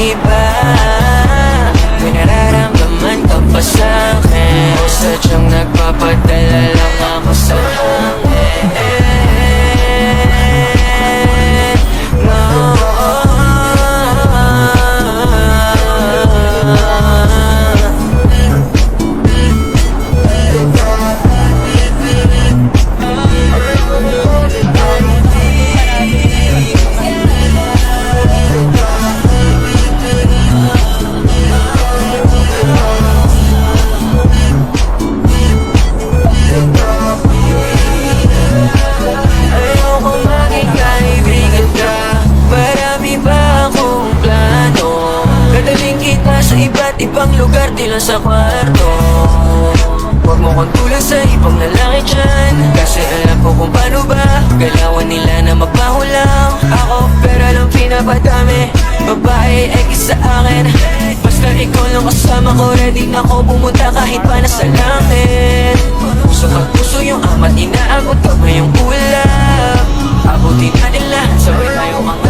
iba? May nararamdaman ka pa sa'kin? O sadyang nagpapadala lang ako sa hangin? Sa iba't ibang lugar, di lang sa kwarto. Huwag mo kong tulad sa ibang lalaki dyan, kasi alam ko kung paano ba galawan nila na magbaho lang ako, pero alam pinapadami. Babae, X sa akin. Basta ikaw lang kasama ko, ready na ako pumunta kahit pa nasa langit. Puso at puso yung amat, inaabot ka ngayong ulap. Abutin natin lahat, sabay tayo ang